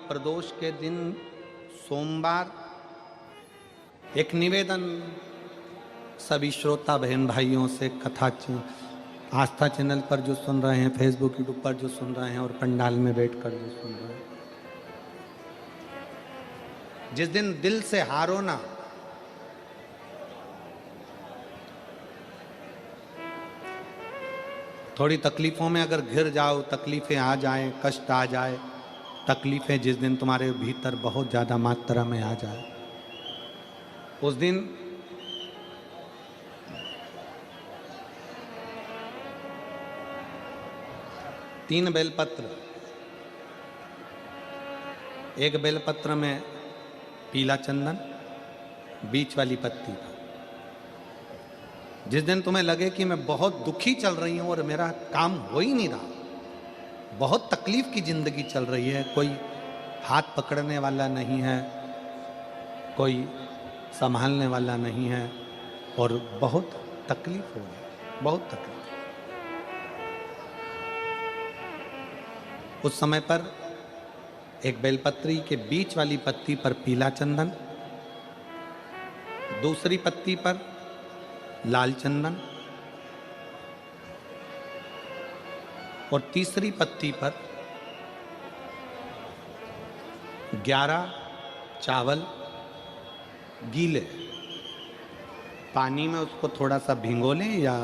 प्रदोष के दिन सोमवार एक निवेदन सभी श्रोता बहन भाइयों से, कथा आस्था चैनल पर जो सुन रहे हैं, फेसबुक यूट्यूब पर जो सुन रहे हैं और पंडाल में बैठकर जो सुन रहे हैं, जिस दिन दिल से हारो ना, थोड़ी तकलीफों में अगर घिर जाओ, तकलीफें आ जाएं, कष्ट आ जाए, तकलीफें जिस दिन तुम्हारे भीतर बहुत ज़्यादा मात्रा में आ जाए, उस दिन तीन बेलपत्र, एक बेलपत्र में पीला चंदन, बीच वाली पत्ती पर। जिस दिन तुम्हें लगे कि मैं बहुत दुखी चल रही हूं और मेरा काम हो ही नहीं रहा, बहुत तकलीफ की जिंदगी चल रही है, कोई हाथ पकड़ने वाला नहीं है, कोई संभालने वाला नहीं है और बहुत तकलीफ हो रही, बहुत तकलीफ। उस समय पर एक बेलपत्री के बीच वाली पत्ती पर पीला चंदन, दूसरी पत्ती पर लाल चंदन और तीसरी पत्ती पर 11 चावल गीले, पानी में उसको थोड़ा सा भिगो लें या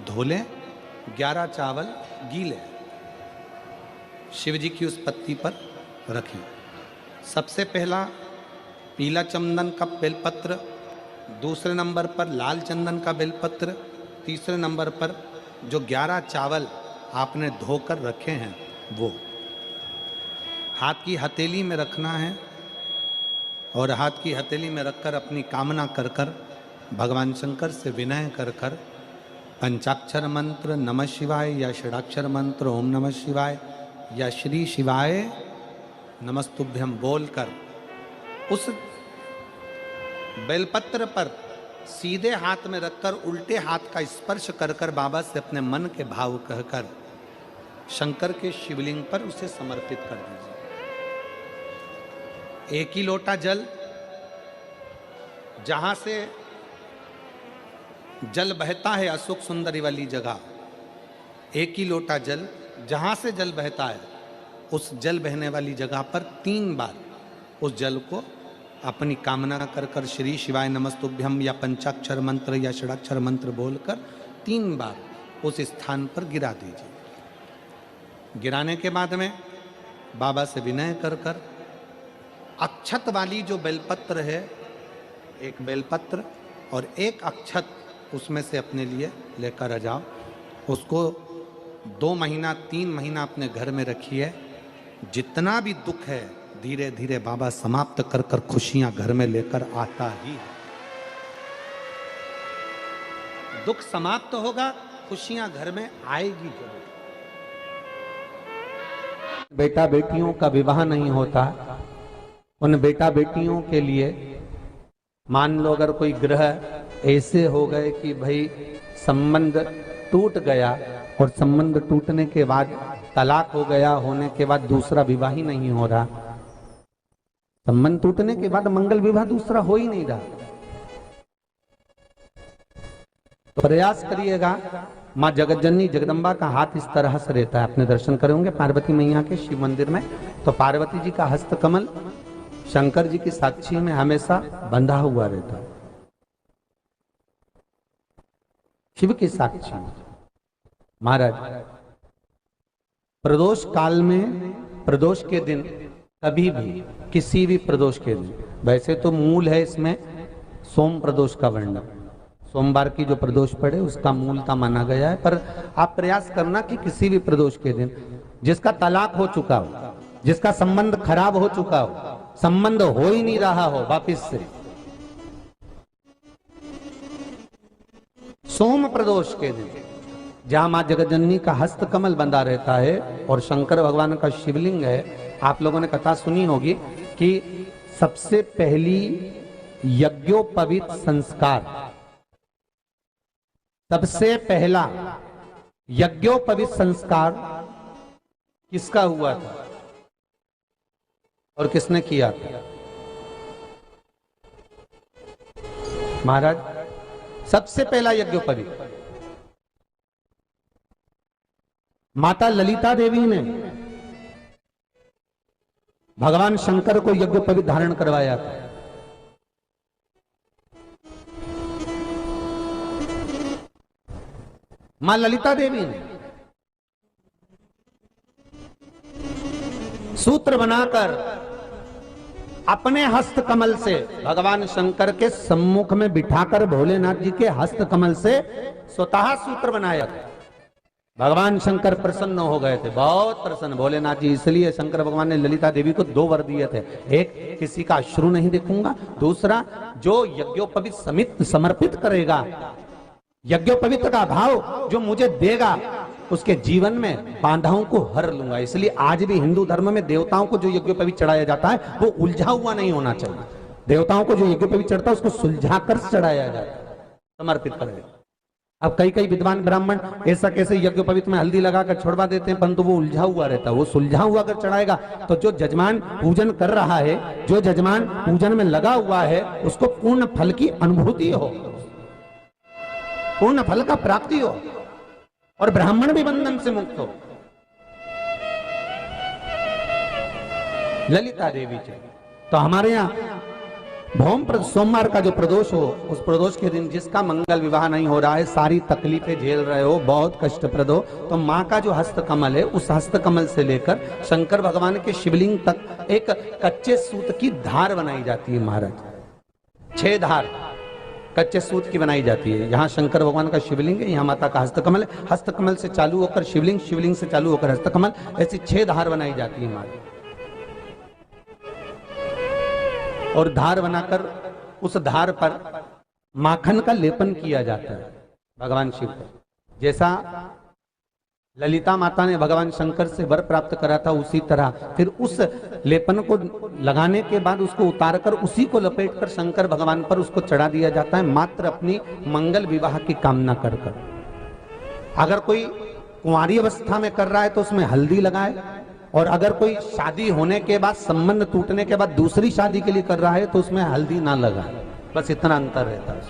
धो लें, 11 चावल गीले शिव जी की उस पत्ती पर रखें। सबसे पहला पीला चंदन का बेलपत्र, दूसरे नंबर पर लाल चंदन का बेलपत्र, तीसरे नंबर पर जो 11 चावल आपने धोकर रखे हैं वो हाथ की हथेली में रखना है और हाथ की हथेली में रखकर अपनी कामना कर कर भगवान शंकर से विनय कर कर पंचाक्षर मंत्र नमः शिवाय या षडाक्षर मंत्र ओम नमः शिवाय या श्री शिवाय नमस्तुभ्यम बोलकर उस बेलपत्र पर सीधे हाथ में रखकर उल्टे हाथ का स्पर्श कर कर बाबा से अपने मन के भाव कहकर शंकर के शिवलिंग पर उसे समर्पित कर दीजिए। एक ही लोटा जल, जहां से जल बहता है अशोक सुंदरी वाली जगह, एक ही लोटा जल, जहां से जल बहता है उस जल बहने वाली जगह पर 3 बार उस जल को अपनी कामना कर कर श्री शिवाय नमस्तुभ्यम या पंचाक्षर मंत्र या षडाक्षर मंत्र बोलकर 3 बार उस स्थान पर गिरा दीजिए। गिराने के बाद में बाबा से विनय कर कर अक्षत वाली जो बेलपत्र है, एक बेलपत्र और एक अक्षत उसमें से अपने लिए लेकर आ जाओ। उसको 2 महीना 3 महीना अपने घर में रखिए। जितना भी दुख है धीरे धीरे बाबा समाप्त कर कर खुशियां घर में लेकर आता ही है। दुख समाप्त होगा, खुशियां घर में आएगी जरूर। बेटा बेटियों का विवाह नहीं होता, उन बेटा बेटियों के लिए मान लो अगर कोई ग्रह ऐसे हो गए कि भाई संबंध टूट गया और संबंध टूटने के बाद तलाक हो गया, होने के बाद दूसरा विवाह ही नहीं हो रहा, संबंध टूटने के बाद मंगल विवाह दूसरा हो ही नहीं रहा, तो प्रयास करिएगा। माँ जगतजननी जगदम्बा का हाथ इस तरह से रहता है, आपने दर्शन करे होंगे पार्वती मैया के शिव मंदिर में, तो पार्वती जी का हस्त कमल शंकर जी की साक्षी में हमेशा बंधा हुआ रहता है, शिव की साक्षी में। महाराज प्रदोष काल में, प्रदोष के दिन कभी भी, किसी भी प्रदोष के दिन, वैसे तो मूल है इसमें सोम प्रदोष का वर्णन, सोमवार की जो प्रदोष पड़े उसका मूलता माना गया है, पर आप प्रयास करना कि किसी भी प्रदोष के दिन जिसका तलाक हो चुका हो, जिसका संबंध खराब हो चुका हो, संबंध हो ही नहीं रहा हो वापिस से, सोम प्रदोष के दिन जहां मां जगतजननी का हस्त कमल बंधा रहता है और शंकर भगवान का शिवलिंग है। आप लोगों ने कथा सुनी होगी कि सबसे पहली यज्ञोपवीत संस्कार, सबसे पहला यज्ञोपवीत संस्कार किसका हुआ था? और किसने किया था? महाराज सबसे पहला यज्ञोपवीत माता ललिता देवी ने भगवान शंकर को यज्ञोपवीत धारण करवाया था। मां ललिता देवी ने सूत्र बनाकर अपने हस्त कमल से भगवान शंकर के सम्मुख में बिठाकर भोलेनाथ जी के हस्त कमल से स्वतः सूत्र बनाया था। भगवान शंकर प्रसन्न हो गए थे, बहुत प्रसन्न भोलेनाथ जी। इसलिए शंकर भगवान ने ललिता देवी को 2 वर दिए थे, एक किसी का अश्रु नहीं देखूंगा, दूसरा जो यज्ञोपवीत समित समर्पित करेगा, यज्ञोपवीत का भाव जो मुझे देगा, उसके जीवन में बाधाओं को हर लूंगा। इसलिए आज भी हिंदू धर्म में देवताओं को जो यज्ञोपवीत चढ़ाया जाता है वो उलझा हुआ नहीं होना चाहिए। देवताओं को जो यज्ञोपवीत चढ़ता है उसको सुलझा कर चढ़ाया जाता है, समर्पित करेगा। अब कई विद्वान ब्राह्मण ऐसा कैसे यज्ञोपवीत में हल्दी लगाकर छोड़वा देते हैं, परंतु वो उलझा हुआ रहता है। वो सुलझा हुआ अगर चढ़ाएगा तो जो जजमान पूजन कर रहा है, जो जजमान पूजन में लगा हुआ है, उसको पूर्ण फल की अनुभूति हो, पूर्ण फल का प्राप्ति हो, और ब्राह्मण भी बंधन से मुक्त हो। ललिता देवी जी तो हमारे यहाँ भौम सोमवार का जो प्रदोष हो, उस प्रदोष के दिन जिसका मंगल विवाह नहीं हो रहा है, सारी तकलीफें झेल रहे हो, बहुत कष्टप्रद हो, तो माँ का जो हस्त कमल है, उस हस्त कमल से लेकर शंकर भगवान के शिवलिंग तक एक कच्चे सूत की धार बनाई जाती है। महाराज 6 धार कच्चे सूत की बनाई जाती है। यहाँ शंकर भगवान का शिवलिंग है, यहाँ माता का हस्तकमल है, हस्तकमल से चालू होकर शिवलिंग, शिवलिंग से चालू होकर हस्तकमल, ऐसी 6 धार बनाई जाती है माता। और धार बनाकर उस धार पर माखन का लेपन किया जाता है भगवान शिव को। जैसा ललिता माता ने भगवान शंकर से वर प्राप्त करा था, उसी तरह फिर उस लेपन को लगाने के बाद उसको उतारकर उसी को लपेटकर शंकर भगवान पर उसको चढ़ा दिया जाता है, मात्र अपनी मंगल विवाह की कामना कर कर। अगर कोई कुंवारी अवस्था में कर रहा है तो उसमें हल्दी लगाए, और अगर कोई शादी होने के बाद, संबंध टूटने के बाद दूसरी शादी के लिए कर रहा है तो उसमें हल्दी ना लगाए। बस इतना अंतर रहता है।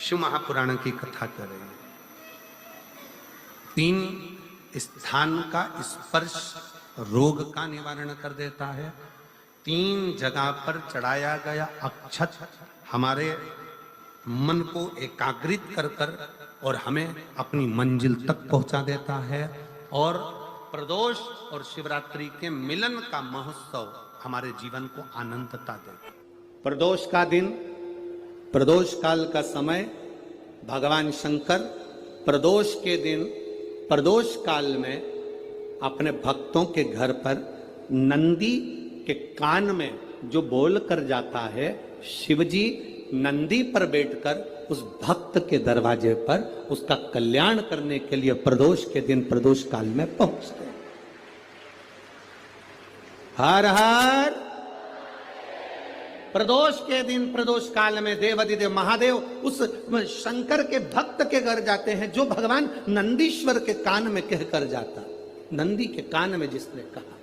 शिव महापुराण की कथा कर रहे हैं। 3 स्थान का स्पर्श रोग का निवारण कर देता है। 3 जगह पर चढ़ाया गया अक्षत हमारे मन को एकाग्रित कर कर और हमें अपनी मंजिल तक पहुंचा देता है। और प्रदोष और शिवरात्रि के मिलन का महोत्सव हमारे जीवन को आनंदता देगा। प्रदोष का दिन, प्रदोष काल का समय, भगवान शंकर प्रदोष के दिन, प्रदोष काल में अपने भक्तों के घर पर नंदी के कान में जो बोल कर जाता है, शिवजी नंदी पर बैठकर उस भक्त के दरवाजे पर उसका कल्याण करने के लिए प्रदोष के दिन, प्रदोष काल में पहुंचते हैं। हर हर। प्रदोष के दिन, प्रदोष काल में देवाधिदेव महादेव उस शंकर के भक्त के घर जाते हैं, जो भगवान नंदीश्वर के कान में कहकर जाता। नंदी के कान में जिसने कहा,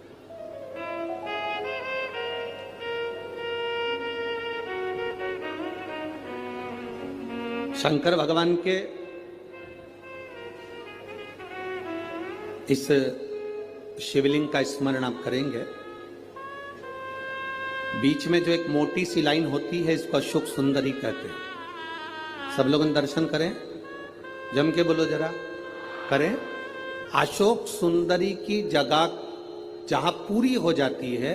शंकर भगवान के इस शिवलिंग का स्मरण आप करेंगे। बीच में जो एक मोटी सी लाइन होती है, इसको अशोक सुंदरी कहते हैं। सब लोग दर्शन करें, जम के बोलो जरा, करें। अशोक सुंदरी की जगह जहां पूरी हो जाती है,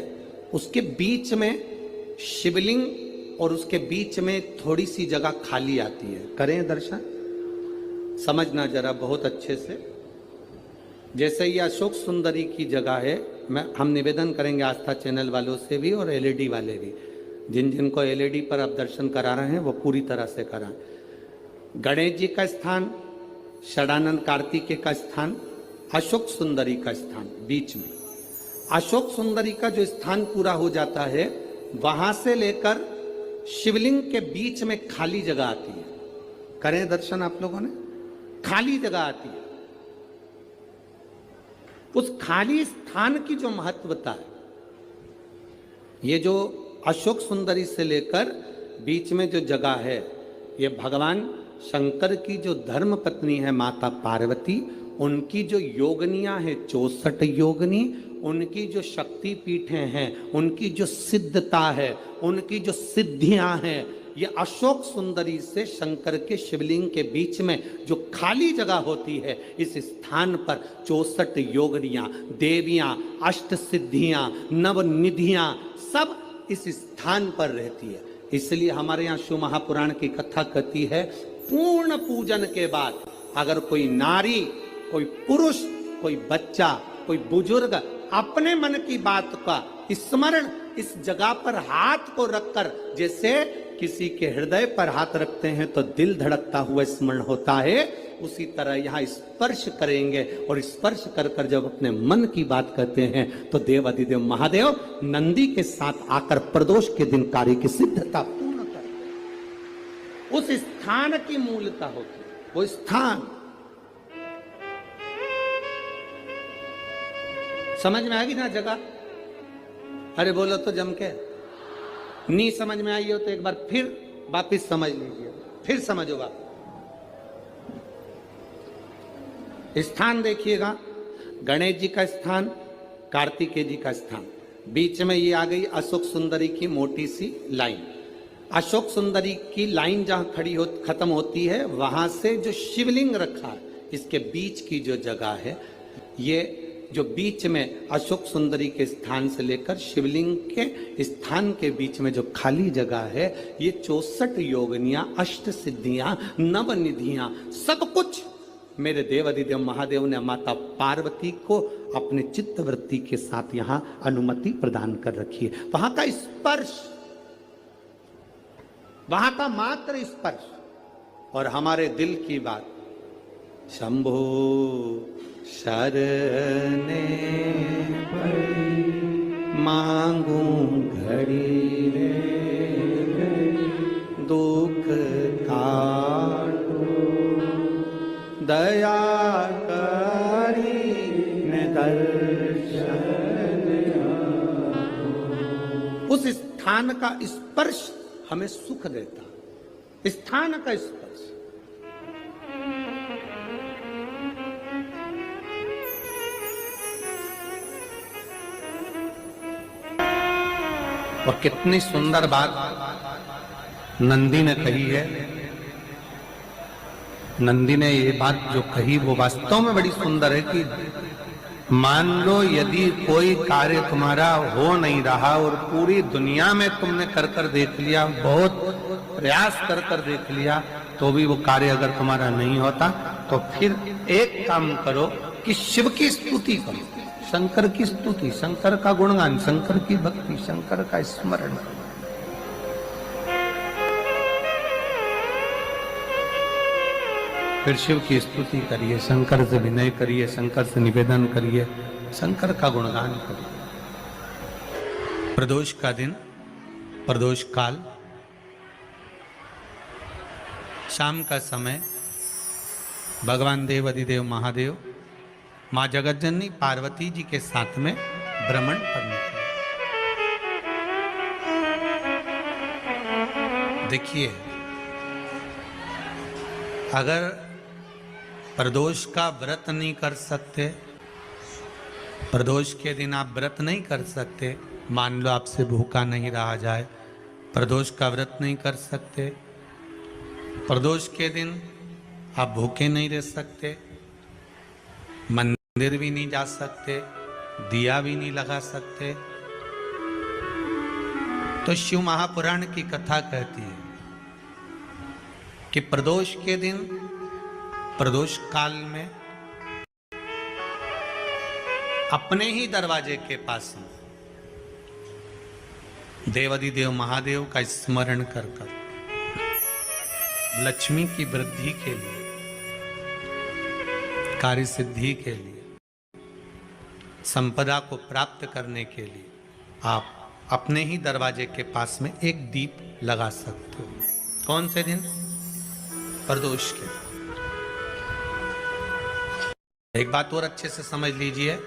उसके बीच में शिवलिंग और उसके बीच में थोड़ी सी जगह खाली आती है। करें दर्शन, समझना जरा बहुत अच्छे से। जैसे ये अशोक सुंदरी की जगह है, हम निवेदन करेंगे आस्था चैनल वालों से भी और एलईडी वाले भी, जिन जिनको एलईडी पर आप दर्शन करा रहे हैं वो पूरी तरह से कराएं। गणेश जी का स्थान, षडानंद कार्तिकेय का स्थान, अशोक सुंदरी का स्थान बीच में। अशोक सुंदरी का जो स्थान पूरा हो जाता है, वहां से लेकर शिवलिंग के बीच में खाली जगह आती है। करें दर्शन आप लोगों ने, खाली जगह आती है। उस खाली स्थान की जो महत्वता है, ये जो अशोक सुंदरी से लेकर बीच में जो जगह है, ये भगवान शंकर की जो धर्म पत्नी है माता पार्वती, उनकी जो योगनियां हैं 64 योगनी, उनकी जो शक्ति पीठें हैं, उनकी जो सिद्धता है, उनकी जो सिद्धियां हैं, ये अशोक सुंदरी से शंकर के शिवलिंग के बीच में जो खाली जगह होती है, इस स्थान पर 64 योगनियां, देवियां, अष्ट सिद्धियां, नवनिधियां सब इस स्थान पर रहती है। इसलिए हमारे यहाँ शिव महापुराण की कथा कहती है, पूर्ण पूजन के बाद अगर कोई नारी, कोई पुरुष, कोई बच्चा, कोई बुजुर्ग अपने मन की बात का स्मरण इस जगह पर हाथ को रखकर, जैसे किसी के हृदय पर हाथ रखते हैं तो दिल धड़कता हुआ स्मरण होता है, उसी तरह यहाँ स्पर्श करेंगे और स्पर्श कर कर जब अपने मन की बात कहते हैं तो देवाधिदेव महादेव नंदी के साथ आकर प्रदोष के दिन कार्य की सिद्धता पूर्ण करते हैं। उस स्थान की मूलता होती है, वो स्थान समझ में आएगी ना जगह? अरे बोलो तो जम के। नहीं समझ में आई हो तो एक बार फिर वापिस समझ लीजिए, फिर समझो बात। स्थान देखिएगा, गणेश जी का स्थान, कार्तिकेय जी का स्थान, बीच में ये आ गई अशोक सुंदरी की मोटी सी लाइन। अशोक सुंदरी की लाइन जहां खड़ी हो खत्म होती है, वहां से जो शिवलिंग रखा है, इसके बीच की जो जगह है, ये जो बीच में अशोक सुंदरी के स्थान से लेकर शिवलिंग के स्थान के बीच में जो खाली जगह है, ये 64 योगनियां, अष्ट सिद्धियां, नवनिधियां, सब कुछ मेरे देवाधिदेव महादेव ने माता पार्वती को अपने चित्तवृत्ति के साथ यहां अनुमति प्रदान कर रखी है। वहां का स्पर्श, वहां का मात्र स्पर्श और हमारे दिल की बात, शंभो शरणे मांगू घड़ी रे दुख काटो दया करी ने दर्शन। उस स्थान का स्पर्श हमें सुख देता, स्थान का स्पर्श। और कितनी सुंदर बात नंदी ने कही है। नंदी ने ये बात जो कही वो वास्तव में बड़ी सुंदर है कि मान लो यदि कोई कार्य तुम्हारा हो नहीं रहा और पूरी दुनिया में तुमने कर कर देख लिया, बहुत प्रयास कर कर देख लिया, तो भी वो कार्य अगर तुम्हारा नहीं होता, तो फिर एक काम करो कि शिव की स्तुति करो, शंकर की स्तुति, शंकर का गुणगान, शंकर की भक्ति, शंकर का स्मरण। फिर शिव की स्तुति करिए, शंकर से विनय करिए, शंकर से निवेदन करिए, शंकर का गुणगान करिए। प्रदोष का दिन, प्रदोष काल, शाम का समय, भगवान देव अधिदेव महादेव माँ जगतजननी पार्वती जी के साथ में भ्रमण पर निकले। देखिए, अगर प्रदोष का व्रत नहीं कर सकते, प्रदोष के दिन आप व्रत नहीं कर सकते, मान लो आपसे भूखा नहीं रहा जाए, प्रदोष का व्रत नहीं कर सकते, प्रदोष के दिन आप भूखे नहीं रह सकते, मंदिर भी नहीं जा सकते, दिया भी नहीं लगा सकते, तो शिव महापुराण की कथा कहती है कि प्रदोष के दिन, प्रदोष काल में अपने ही दरवाजे के पास देवाधिदेव महादेव का स्मरण कर कर लक्ष्मी की वृद्धि के लिए, कार्य सिद्धि के लिए, संपदा को प्राप्त करने के लिए आप अपने ही दरवाजे के पास में एक दीप लगा सकते हो। कौन से दिन? प्रदोष के। एक बात और अच्छे से समझ लीजिए,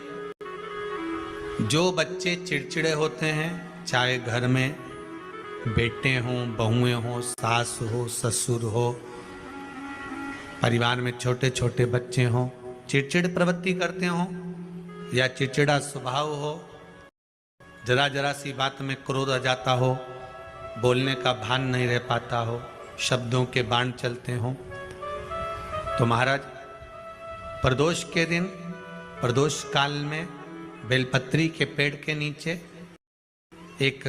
जो बच्चे चिड़चिड़े होते हैं, चाहे घर में बेटे हों, बहुएं हों, सास हो, ससुर हो, परिवार में छोटे छोटे बच्चे हों, चिड़चिड़ प्रवृत्ति करते हों या चिड़चिड़ा स्वभाव हो, जरा जरा सी बात में क्रोध आ जाता हो, बोलने का भान नहीं रह पाता हो, शब्दों के बाण चलते हों, तो महाराज प्रदोष के दिन, प्रदोष काल में बेलपत्री के पेड़ के नीचे एक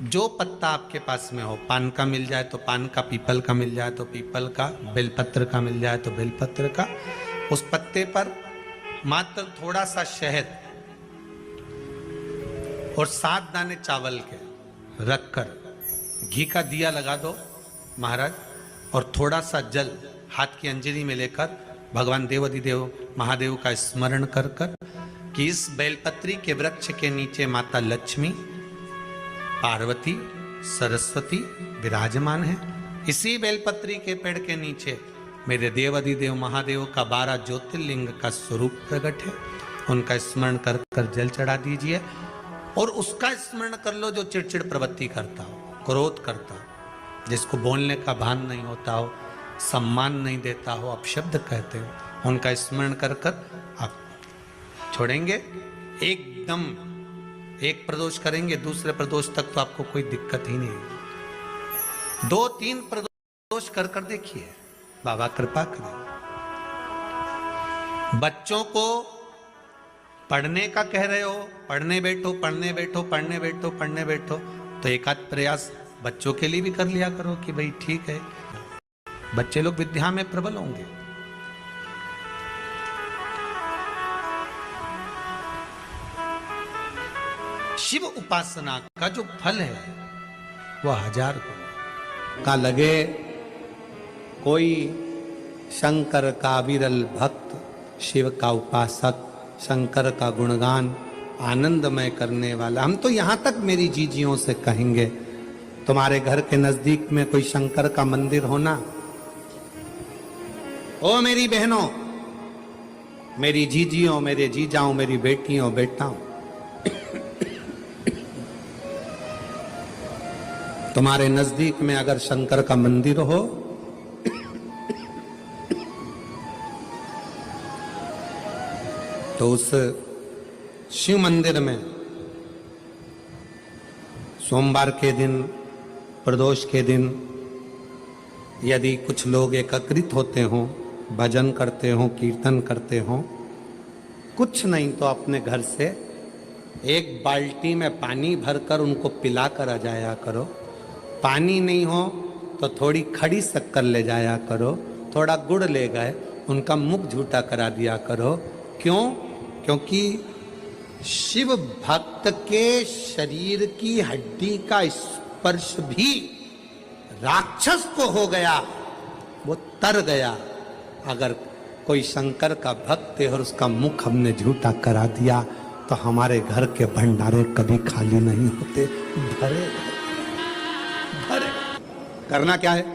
जो पत्ता आपके पास में हो, पान का मिल जाए तो पान का, पीपल का मिल जाए तो पीपल का, बेलपत्र का मिल जाए तो बेलपत्र का, उस पत्ते पर मात्र थोड़ा सा शहद और 7 दाने चावल के रखकर घी का दिया लगा दो महाराज, और थोड़ा सा जल हाथ की अंजलि में लेकर भगवान देवाधिदेव महादेव का स्मरण कर कर कि इस बेलपत्री के वृक्ष के नीचे माता लक्ष्मी, पार्वती, सरस्वती विराजमान है। इसी बेलपत्री के पेड़ के नीचे मेरे देवाधिदेव महादेव का 12 ज्योतिर्लिंग का स्वरूप प्रकट है। उनका स्मरण कर कर जल चढ़ा दीजिए और उसका स्मरण कर लो जो चिड़चिड़ प्रवृत्ति करता हो, क्रोध करता हो, जिसको बोलने का भान नहीं होता हो, सम्मान नहीं देता हो, अपशब्द कहते हो, उनका स्मरण कर कर आप छोड़ेंगे। एकदम एक प्रदोष करेंगे, दूसरे प्रदोष तक तो आपको कोई दिक्कत ही नहीं। 2-3 प्रदोष कर कर देखिए, बाबा कृपा करें। बच्चों को पढ़ने का कह रहे हो, पढ़ने बैठो, पढ़ने बैठो, पढ़ने बैठो, पढ़ने बैठो, तो एक आध प्रयास बच्चों के लिए भी कर लिया करो कि भाई ठीक है, बच्चे लोग विद्या में प्रबल होंगे। शिव उपासना का जो फल है वह 1000 का लगे। कोई शंकर का विरल भक्त, शिव का उपासक, शंकर का गुणगान आनंदमय करने वाला, हम तो यहां तक मेरी जीजियों से कहेंगे, तुम्हारे घर के नजदीक में कोई शंकर का मंदिर होना, ओ मेरी बहनों, मेरी जीजियों, मेरे जीजाओं, मेरी बेटियों, बेटाओं, तुम्हारे नजदीक में अगर शंकर का मंदिर हो तो उस शिव मंदिर में सोमवार के दिन, प्रदोष के दिन यदि कुछ लोग एकत्रित होते हों, भजन करते हों, कीर्तन करते हों, कुछ नहीं तो अपने घर से एक बाल्टी में पानी भरकर उनको पिला कर आ जाया करो। पानी नहीं हो तो थोड़ी खड़ी शक्कर ले जाया करो, थोड़ा गुड़ ले गए, उनका मुख झूठा करा दिया करो। क्यों? क्योंकि शिव भक्त के शरीर की हड्डी का स्पर्श भी राक्षस को हो गया, वो तर गया। अगर कोई शंकर का भक्त है और उसका मुख हमने झूठा करा दिया तो हमारे घर के भंडारे कभी खाली नहीं होते, भरे भरे। करना क्या है?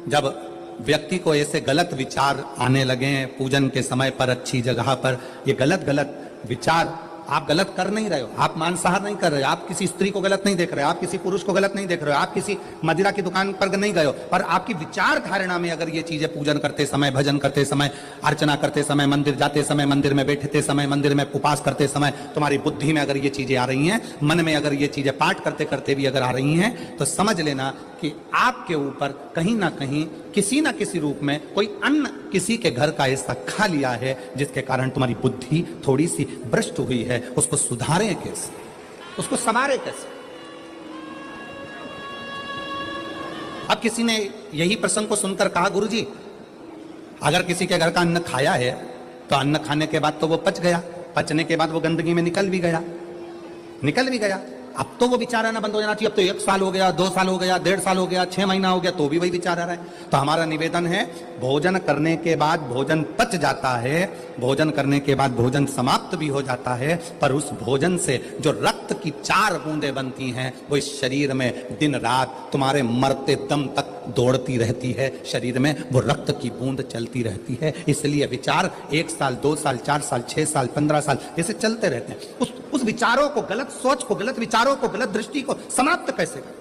जब व्यक्ति को ऐसे गलत विचार आने लगे हैं पूजन के समय पर, अच्छी जगह पर, ये गलत गलत विचार, आप गलत कर नहीं रहे हो, आप मांसाहार नहीं कर रहे हो, आप किसी स्त्री को गलत नहीं देख रहे हो, आप किसी पुरुष को गलत नहीं देख रहे हो, आप किसी मदिरा की दुकान पर नहीं गए हो, पर आपकी विचार धारणा में अगर ये चीजें पूजन करते समय, भजन करते समय, अर्चना करते समय, मंदिर जाते समय, मंदिर में बैठते समय, मंदिर में उपवास करते समय, तुम्हारी बुद्धि में अगर ये चीजें आ रही हैं, मन में अगर ये चीजें पाठ करते करते भी अगर आ रही हैं, तो समझ लेना कि आपके ऊपर कहीं ना कहीं किसी ना किसी रूप में कोई अन्न किसी के घर का ऐसा खा लिया है जिसके कारण तुम्हारी बुद्धि थोड़ी सी भ्रष्ट हुई है। उसको सुधारें कैसे, उसको संवारें कैसे? अब किसी ने यही प्रसंग को सुनकर कहा, गुरुजी अगर किसी के घर का अन्न खाया है तो अन्न खाने के बाद तो वो पच गया, पचने के बाद वो गंदगी में निकल भी गया, अब तो वो विचार आना बंद हो जाना चाहिए। अब तो 1 साल हो गया, 2 साल हो गया, 1.5 साल हो गया, 6 महीना हो गया, तो भी वही विचार आ रहा है। तो हमारा निवेदन है, भोजन करने के बाद भोजन पच जाता है, भोजन करने के बाद भोजन समाप्त भी हो जाता है, पर उस भोजन से जो रक्त रक्त की 4 बूंदें बनती हैं, वो इस शरीर में दिन रात तुम्हारे मरते दम तक दौड़ती रहती है। शरीर में वो रक्त की बूंद चलती रहती है। इसलिए विचार 1 साल, 2 साल, 4 साल, 6 साल, 15 साल ऐसे चलते रहते हैं। उस विचारों को, गलत सोच को, गलत विचारों को, गलत दृष्टि को समाप्त कैसे करें?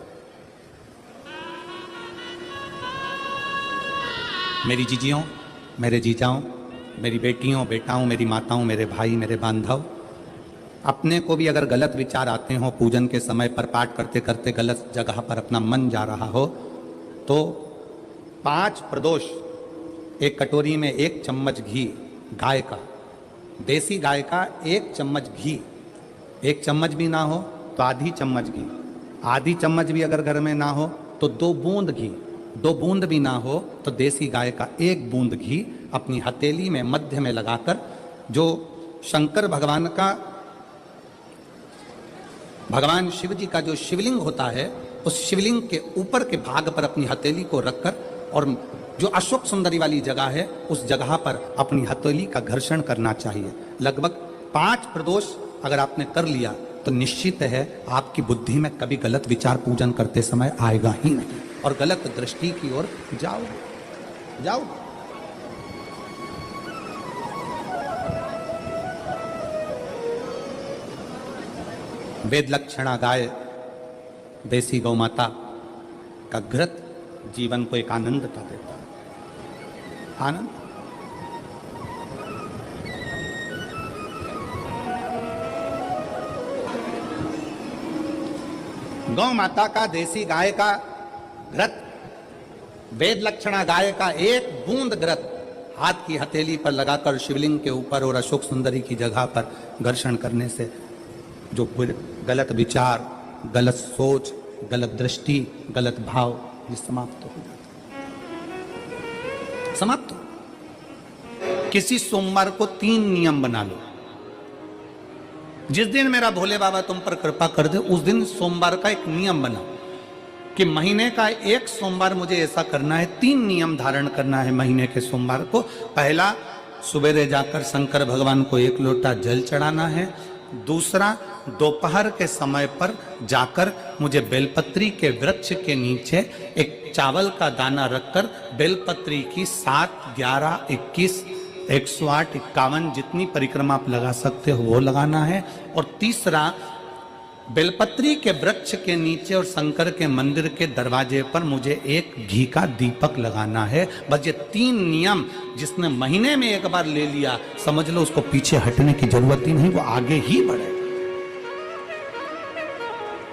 मेरी जीजियों, मेरे जीजाओं, मेरी बेटियों, बेटाओं, मेरी माताओं, मेरे भाई, मेरे बांधव, अपने को भी अगर गलत विचार आते हो, पूजन के समय पर पाठ करते करते गलत जगह पर अपना मन जा रहा हो, तो 5 प्रदोष, एक कटोरी में 1 चम्मच घी, गाय का, देसी गाय का 1 चम्मच घी, 1 चम्मच भी ना हो तो आधी चम्मच घी, आधी चम्मच भी अगर घर में ना हो तो 2 बूंद घी, 2 बूंद भी ना हो तो देसी गाय का 1 बूंद घी अपनी हथेली में मध्य में लगाकर, जो शंकर भगवान का, भगवान शिव जी का जो शिवलिंग होता है, उस शिवलिंग के ऊपर के भाग पर अपनी हथेली को रखकर, और जो अशोक सुंदरी वाली जगह है उस जगह पर अपनी हथेली का घर्षण करना चाहिए। लगभग 5 प्रदोष अगर आपने कर लिया तो निश्चित है आपकी बुद्धि में कभी गलत विचार पूजन करते समय आएगा ही नहीं, और गलत दृष्टि की ओर जाओ। वेद लक्षणा गाय, देसी गौ माता का घृत जीवन को एक आनंदता देता है। आनंद। गौ माता का, देसी गाय का घृत, वेद लक्षणा गाय का 1 बूंद घृत हाथ की हथेली पर लगाकर शिवलिंग के ऊपर और अशोक सुंदरी की जगह पर घर्षण करने से जो गलत विचार, गलत सोच, गलत दृष्टि, गलत भाव, ये समाप्त हो जाता है। समाप्त हो। किसी सोमवार को 3 नियम बना लो। जिस दिन मेरा भोले बाबा तुम पर कृपा कर दे, उस दिन सोमवार का एक नियम बना कि महीने का 1 सोमवार मुझे ऐसा करना है, 3 नियम धारण करना है महीने के सोमवार को। पहला, सुबेरे जाकर शंकर भगवान को 1 लोटा जल चढ़ाना है। दूसरा, दोपहर के समय पर जाकर मुझे बेलपत्री के वृक्ष के नीचे एक चावल का दाना रखकर बेलपत्री की 7, 11, 21, 108, 51 जितनी परिक्रमा आप लगा सकते हो वो लगाना है। और तीसरा, बेलपत्री के वृक्ष के नीचे और शंकर के मंदिर के दरवाजे पर मुझे 1 घी का दीपक लगाना है। बस ये 3 नियम जिसने महीने में 1 बार ले लिया, समझ लो उसको पीछे हटने की जरूरत ही नहीं, वो आगे ही बढ़े।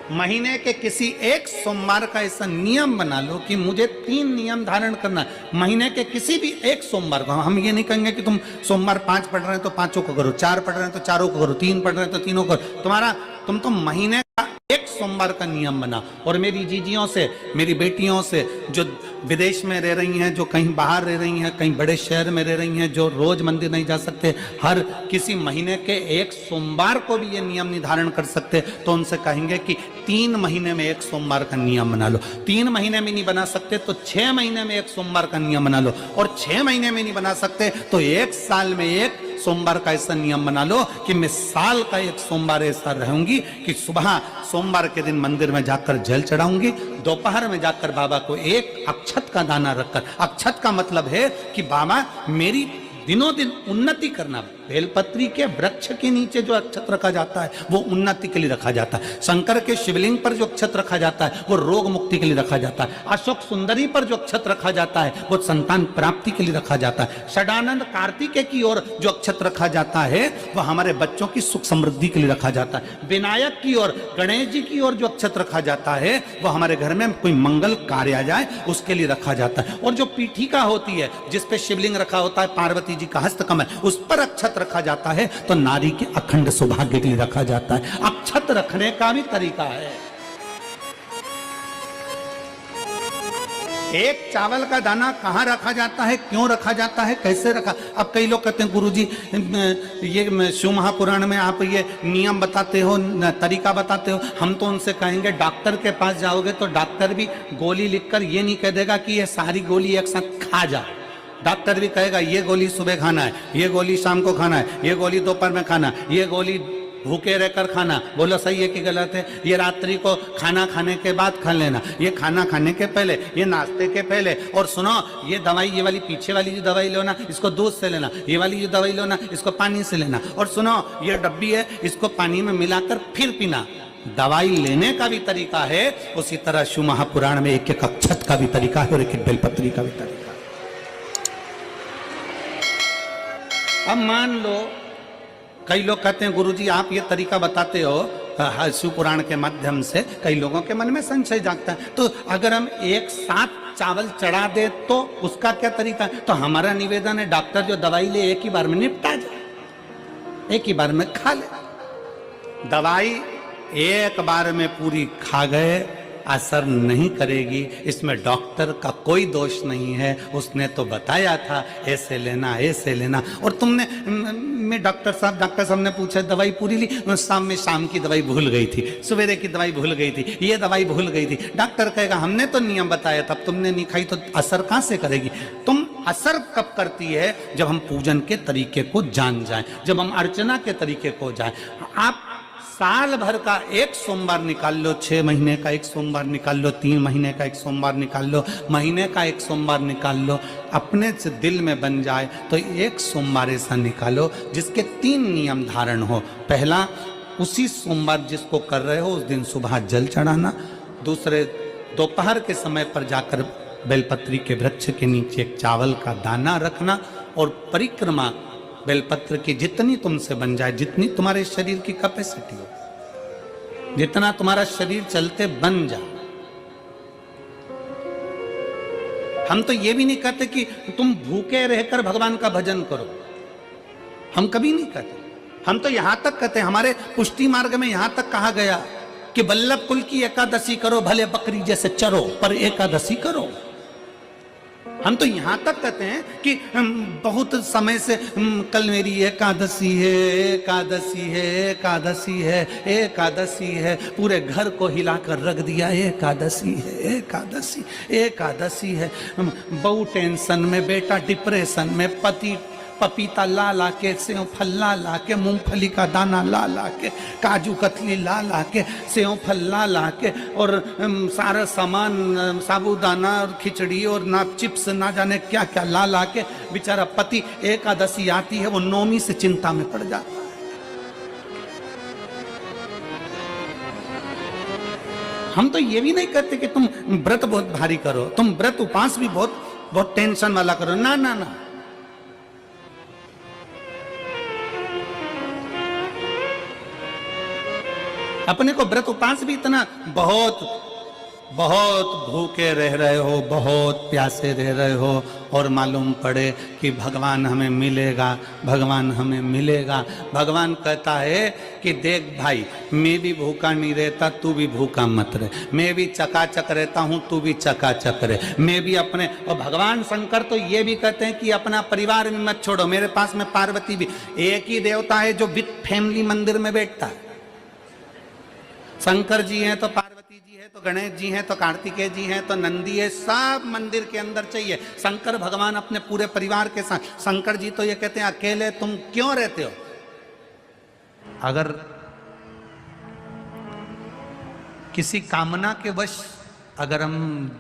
महीने के किसी 1 सोमवार का ऐसा नियम बना लो कि मुझे 3 नियम धारण करना है। महीने के किसी भी 1 सोमवार को हम ये नहीं कहेंगे कि तुम सोमवार 5 पढ़ रहे हैं तो 5 को करो, 4 पढ़ रहे हैं तो 4 को करो, 3 पढ़ रहे हैं तो 3 को करो। तुम तो महीने का 1 सोमवार का नियम बना। और मेरी जीजियों से, मेरी बेटियों से जो विदेश में रह रही हैं, जो कहीं बाहर रह रही हैं, कहीं बड़े शहर में रह रही हैं, जो रोज मंदिर नहीं जा सकते, हर किसी महीने के 1 सोमवार को भी ये नियम निर्धारण कर सकते, तो उनसे कहेंगे कि 3 महीने में 1 सोमवार का नियम बना लो। 3 महीने में नहीं बना सकते तो 6 महीने में 1 सोमवार का नियम बना लो। और 6 महीने में नहीं बना सकते तो 1 साल में 1 सोमवार का ऐसा नियम बना लो कि मैं साल का 1 सोमवार ऐसा रहूंगी कि सुबह सोमवार के दिन मंदिर में जाकर जल चढ़ाऊंगी, दोपहर में जाकर बाबा को 1 अक्षत का दाना रखकर, अक्षत का मतलब है कि बाबा मेरी दिनों दिन उन्नति करना। बेलपत्री के वृक्ष के नीचे जो अक्षत रखा जाता है वो उन्नति के लिए रखा जाता है। शंकर के शिवलिंग पर जो अक्षत रखा जाता है वो रोग मुक्ति के लिए रखा जाता है। अशोक सुंदरी पर जो अक्षत रखा जाता है वो संतान प्राप्ति के लिए रखा जाता है। षडानंद कार्तिकेय की ओर जो अक्षत रखा जाता है वो हमारे बच्चों की सुख समृद्धि के लिए रखा जाता है। विनायक की ओर, गणेश जी की ओर जो अक्षत रखा जाता है वो हमारे घर में कोई मंगल कार्य आ जाए उसके लिए रखा जाता है। और जो पीठिका होती है जिसपे शिवलिंग रखा होता है, पार्वती जी का हस्तकमल, उस पर अक्षत रखा जाता है तो नारी के अखंड सौभाग्य के लिए रखा जाता है। अक्षत रखने का भी तरीका है। एक चावल का दाना कहां रखा जाता है, क्यों रखा जाता है, कैसे रखा। अब कई लोग कहते हैं गुरुजी ये शिव महापुराण में आप ये नियम बताते हो, तरीका बताते हो। हम तो उनसे कहेंगे डॉक्टर के पास जाओगे तो डॉक्टर भी गोली लिखकर ये नहीं कह देगा कि ये सारी गोली एक साथ खा जा। डॉक्टर भी कहेगा ये गोली सुबह खाना है, ये गोली शाम को खाना है, ये गोली दोपहर में खाना है, ये गोली भूखे रहकर खाना, बोलो सही है कि गलत है? ये रात्रि को खाना खाने के बाद खा लेना, ये खाना खाने के पहले, ये नाश्ते के पहले। और सुनो, ये दवाई, ये वाली पीछे वाली जो दवाई लो ना, इसको दूध से लेना, ये वाली जो दवाई लो ना, इसको पानी से लेना। और सुनो, ये डब्बी है, इसको पानी में मिलाकर फिर पीना। दवाई लेने का भी तरीका है, उसी तरह शिव महापुराण में एक एक अक्षत का भी तरीका है और एक एक बेलपत्री का भी तरीका है। अब मान लो कई लोग कहते हैं गुरुजी आप ये तरीका बताते हो शिव पुराण के माध्यम से, कई लोगों के मन में संशय जागता है, तो अगर हम एक साथ चावल चढ़ा दे तो उसका क्या तरीका है? तो हमारा निवेदन है डॉक्टर जो दवाई ले एक ही बार में निपटा जाए, एक ही बार में खा ले। दवाई एक बार में पूरी खा गए असर नहीं करेगी, इसमें डॉक्टर का कोई दोष नहीं है, उसने तो बताया था ऐसे लेना ऐसे लेना। और तुमने मैं डॉक्टर साहब ने पूछा दवाई पूरी ली? शाम की दवाई भूल गई थी, सवेरे की दवाई भूल गई थी, ये दवाई भूल गई थी। डॉक्टर कहेगा हमने तो नियम बताया था, तुमने नहीं खाई तो असर कहाँ से करेगी? तुम असर कब करती है? जब हम पूजन के तरीके को जान जाएं, जब हम अर्चना के तरीके को जाएं। आप साल भर का एक सोमवार निकाल लो, 6 महीने का एक सोमवार निकाल लो, 3 महीने का एक सोमवार निकाल लो, महीने का एक सोमवार निकाल लो, अपने से दिल में बन जाए तो एक सोमवार ऐसा निकालो जिसके 3 नियम धारण हो। पहला, उसी सोमवार जिसको कर रहे हो उस दिन सुबह जल चढ़ाना। दूसरे, दोपहर के समय पर जाकर बेलपत्री के वृक्ष के नीचे एक चावल का दाना रखना और परिक्रमा बेलपत्र की जितनी तुमसे बन जाए, जितनी तुम्हारे शरीर की कैपेसिटी हो, जितना तुम्हारा शरीर चलते बन जाए। हम तो ये भी नहीं कहते कि तुम भूखे रहकर भगवान का भजन करो, हम कभी नहीं कहते। हम तो यहां तक कहते हैं, हमारे पुष्टि मार्ग में यहां तक कहा गया कि वल्लभ कुल की एकादशी करो, भले बकरी जैसे चरो पर एकादशी करो। हम तो यहां तक कहते हैं कि बहुत समय से कल मेरी एकादशी है, एकादशी है, एकादशी है, एकादशी है, पूरे घर को हिलाकर रख दिया, एकादशी है, एकादशी, एकादशी है। बहू टेंशन में, बेटा डिप्रेशन में, पति पपीता ला ला के, सेव फल ला ला के, मूंगफली का दाना ला ला के, काजू कतली ला ला के, सेव फल ला ला के, और सारा सामान, साबूदाना और खिचड़ी और ना चिप्स ना जाने क्या क्या ला ला के, बेचारा पति एकादशी आती है वो नौमी से चिंता में पड़ जाता है। हम तो ये भी नहीं कहते कि तुम व्रत बहुत भारी करो, तुम व्रत उपास भी बहुत बहुत टेंशन वाला करो, ना ना ना। अपने को व्रत उपास भी इतना बहुत बहुत भूखे रह रहे हो, बहुत प्यासे रह रहे हो, और मालूम पड़े कि भगवान हमें मिलेगा, भगवान हमें मिलेगा। भगवान कहता है कि देख भाई, मैं भी भूखा नहीं रहता, तू भी भूखा मत रहे, मैं भी चकाचक रहता हूँ, तू भी चकाचक रहे, मैं भी अपने। और भगवान शंकर तो ये भी कहते हैं कि अपना परिवार भी मत छोड़ो, मेरे पास में पार्वती भी, एक ही देवता है जो विद फैमिली मंदिर में बैठता है। शंकर जी हैं तो पार्वती जी है, तो गणेश जी हैं, तो कार्तिकेय जी हैं, तो नंदी है, सब मंदिर के अंदर चाहिए। शंकर भगवान अपने पूरे परिवार के साथ। शंकर जी तो ये कहते हैं अकेले तुम क्यों रहते हो? अगर किसी कामना के वश अगर हम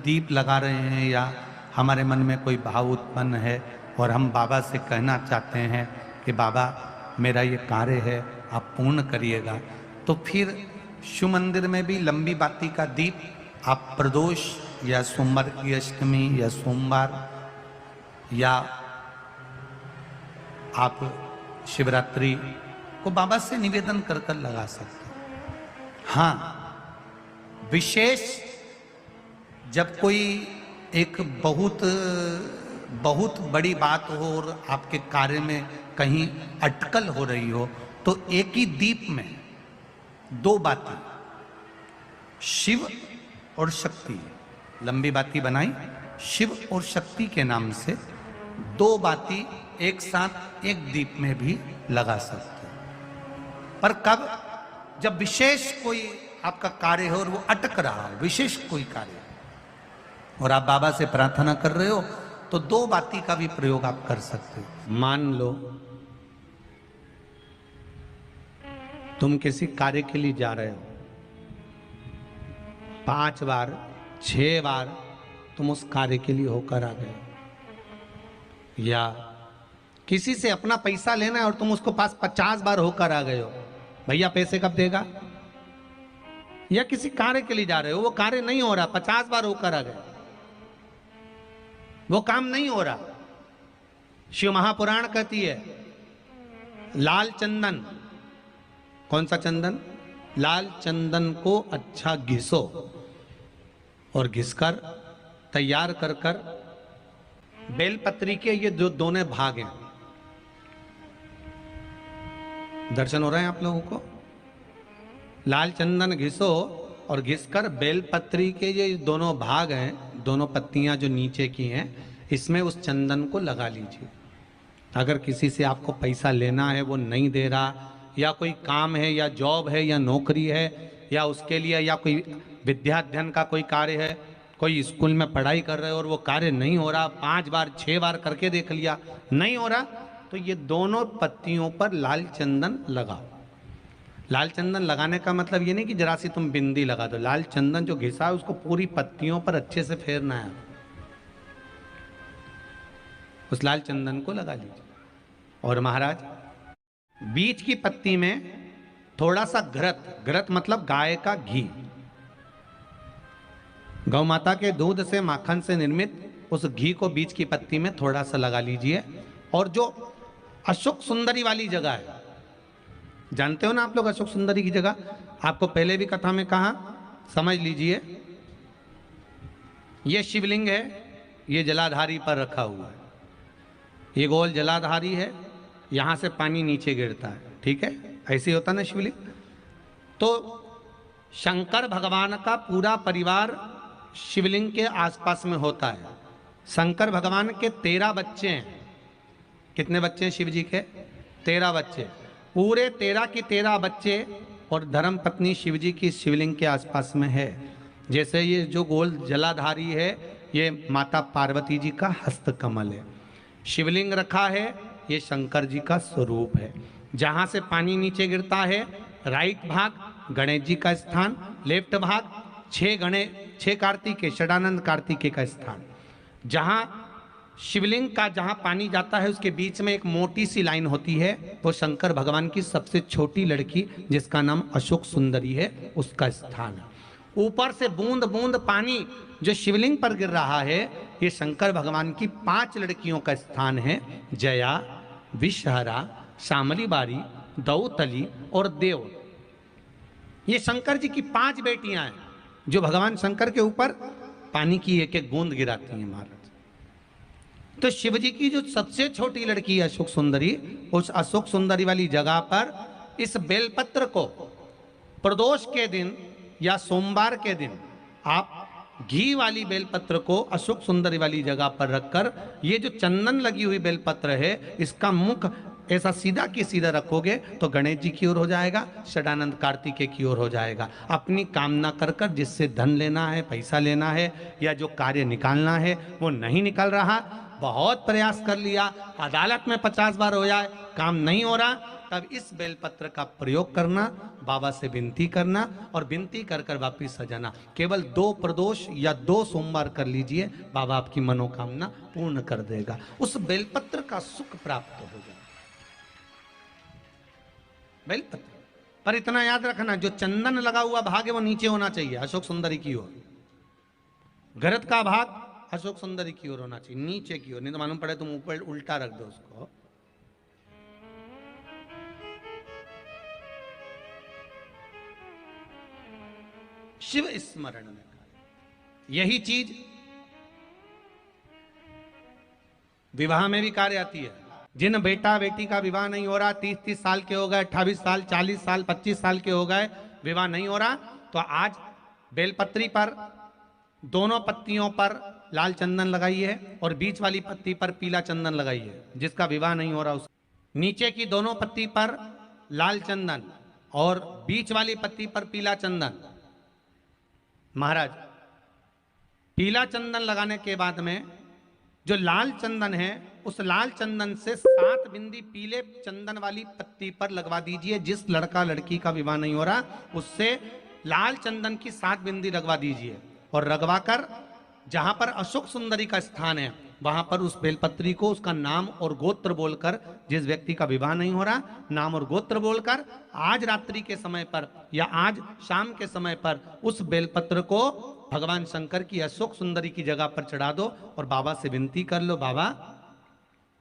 दीप लगा रहे हैं या हमारे मन में कोई भाव उत्पन्न है और हम बाबा से कहना चाहते हैं कि बाबा मेरा ये कार्य है आप पूर्ण करिएगा, तो फिर शिव मंदिर में भी लंबी बाती का दीप आप प्रदोष या सोमवार की अष्टमी या सोमवार या आप शिवरात्रि को बाबा से निवेदन कर कर लगा सकते हैं। हाँ, विशेष जब कोई एक बहुत बहुत बड़ी बात हो और आपके कार्य में कहीं अटकल हो रही हो, तो एक ही दीप में 2 बाती, शिव और शक्ति, लंबी बाती बनाई शिव और शक्ति के नाम से, 2 बाती एक साथ एक दीप में भी लगा सकते हैं। पर कब? जब विशेष कोई आपका कार्य हो और वो अटक रहा हो, विशेष कोई कार्य, और आप बाबा से प्रार्थना कर रहे हो, तो 2 बाती का भी प्रयोग आप कर सकते हो। मान लो तुम किसी कार्य के लिए जा रहे हो, 5 बार 6 बार तुम उस कार्य के लिए होकर आ गए, या किसी से अपना पैसा लेना है और तुम उसको पास 50 बार होकर आ गए हो, भैया पैसे कब देगा। या किसी कार्य के लिए जा रहे हो, वो कार्य नहीं हो रहा, 50 बार होकर आ गए, वो काम नहीं हो रहा। शिव महापुराण कहती है लाल चंदन, कौन सा चंदन, लाल चंदन को अच्छा घिसो और घिसकर तैयार कर कर बेलपत्री के ये जो दोनों भाग हैं, दर्शन हो रहे हैं आप लोगों को। लाल चंदन घिसो और घिसकर बेलपत्री के ये दोनों भाग हैं, दोनों पत्तियां जो नीचे की हैं, इसमें उस चंदन को लगा लीजिए। अगर किसी से आपको पैसा लेना है, वो नहीं दे रहा, या कोई काम है या जॉब है या नौकरी है या उसके लिए, या कोई विद्याध्ययन का कोई कार्य है, कोई स्कूल में पढ़ाई कर रहे हो और वो कार्य नहीं हो रहा, 5 बार 6 बार करके देख लिया नहीं हो रहा, तो ये दोनों पत्तियों पर लाल चंदन लगाओ। लाल चंदन लगाने का मतलब ये नहीं कि जरा सी तुम बिंदी लगा दो, लाल चंदन जो घिसा है उसको पूरी पत्तियों पर अच्छे से फेरना है, उस लाल चंदन को लगा लीजिए। और महाराज बीच की पत्ती में थोड़ा सा घृत, घृत मतलब गाय का घी, गौ माता के दूध से माखन से निर्मित उस घी को बीच की पत्ती में थोड़ा सा लगा लीजिए। और जो अशोक सुंदरी वाली जगह है, जानते हो ना आप लोग अशोक सुंदरी की जगह, आपको पहले भी कथा में कहा, समझ लीजिए। ये शिवलिंग है, ये जलाधारी पर रखा हुआ है, ये गोल जलाधारी है, यहां से पानी नीचे गिरता है, ठीक है, ऐसे होता ना शिवलिंग। तो शंकर भगवान का पूरा परिवार शिवलिंग के आसपास में होता है। शंकर भगवान के 13 बच्चे हैं। कितने बच्चे हैं शिव जी के? 13 बच्चे, पूरे 13 की 13 बच्चे और धर्म पत्नी शिव जी की शिवलिंग के आसपास में है। जैसे ये जो गोल जलाधारी है, ये माता पार्वती जी का हस्त कमल है। शिवलिंग रखा है, ये शंकर जी का स्वरूप है। जहां से पानी नीचे गिरता है, राइट भाग गणेश जी का स्थान, लेफ्ट भाग 6 कार्तिकेय, षडानंद कार्तिकेय का स्थान। जहां शिवलिंग का जहां पानी जाता है उसके बीच में एक मोटी सी लाइन होती है, वो शंकर भगवान की सबसे छोटी लड़की जिसका नाम अशोक सुंदरी है, उसका स्थान है। ऊपर से बूंद बूंद पानी जो शिवलिंग पर गिर रहा है, ये शंकर भगवान की 5 लड़कियों का स्थान है, जया, विषहरा, शामली बारी, दौतली और देव। ये शंकर जी की 5 बेटियां हैं जो भगवान शंकर के ऊपर पानी की एक एक बूंद गिराती हैं महाराज। तो शिव जी की जो सबसे छोटी लड़की है अशोक सुंदरी, उस अशोक सुंदरी वाली जगह पर इस बेलपत्र को प्रदोष के दिन या सोमवार के दिन आप घी वाली बेलपत्र को अशोक सुंदरी वाली जगह पर रखकर, ये जो चंदन लगी हुई बेलपत्र है, इसका मुख ऐसा सीधा की सीधा रखोगे तो गणेश जी की ओर हो जाएगा, षडानंद कार्तिकेय की ओर हो जाएगा। अपनी कामना कर कर जिससे धन लेना है, पैसा लेना है या जो कार्य निकालना है वो नहीं निकल रहा, बहुत प्रयास कर लिया, अदालत में 50 बार हो जाए, काम नहीं हो रहा, तब इस बेलपत्र का प्रयोग करना, बाबा से विनती करना और विनती कर कर वापिस सजाना। केवल 2 प्रदोष या 2 सोमवार कर लीजिए, बाबा आपकी मनोकामना पूर्ण कर देगा, उस बेलपत्र का सुख प्राप्त हो जाए। बेलपत्र पर इतना याद रखना, जो चंदन लगा हुआ भाग है वो नीचे होना चाहिए, अशोक सुंदरी की ओर। घृत का भाग अशोक सुंदरी की ओर होना चाहिए, नीचे की ओर, नहीं तो मालूम पड़े तुम ऊपर उल्टा रख दो उसको। शिव स्मरण में यही चीज विवाह में भी कार्य आती है। जिन बेटा बेटी का विवाह नहीं हो रहा, 30-30 साल के हो गए, 28 साल, 40 साल, 25 साल के हो गए, विवाह नहीं हो रहा, तो आज बेलपत्री पर दोनों पत्तियों पर लाल चंदन लगाइए और बीच वाली पत्ती पर पीला चंदन लगाइए। जिसका विवाह नहीं हो रहा उस नीचे की दोनों पत्ती पर लाल चंदन और बीच वाली पत्ती पर पीला चंदन। महाराज पीला चंदन लगाने के बाद में जो लाल चंदन है उस लाल चंदन से 7 बिंदी पीले चंदन वाली पत्ती पर लगवा दीजिए। जिस लड़का लड़की का विवाह नहीं हो रहा उससे लाल चंदन की 7 बिंदी लगवा दीजिए और लगवा कर जहां पर अशोक सुंदरी का स्थान है वहां पर उस बेलपत्री को उसका नाम और गोत्र बोलकर, जिस व्यक्ति का विवाह नहीं हो रहा नाम और गोत्र बोलकर आज रात्रि के समय पर या आज शाम के समय पर उस बेलपत्र को भगवान शंकर की अशोक सुंदरी की जगह पर चढ़ा दो और बाबा से विनती कर लो, बाबा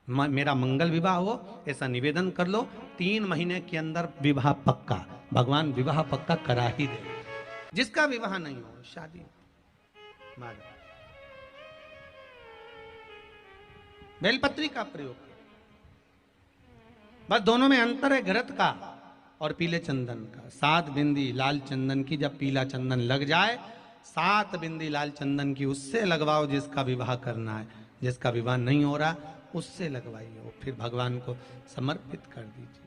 मेरा मंगल विवाह हो, ऐसा निवेदन कर लो। 3 महीने के अंदर विवाह पक्का, भगवान विवाह पक्का करा ही दे। जिसका विवाह नहीं हो शादी मानो बेलपत्री का प्रयोग, बस दोनों में अंतर है घृत का और पीले चंदन का। 7 बिंदी लाल चंदन की जब पीला चंदन लग जाए 7 बिंदी लाल चंदन की उससे लगवाओ जिसका विवाह करना है। जिसका विवाह नहीं हो रहा उससे लगवाइए, फिर भगवान को समर्पित कर दीजिए।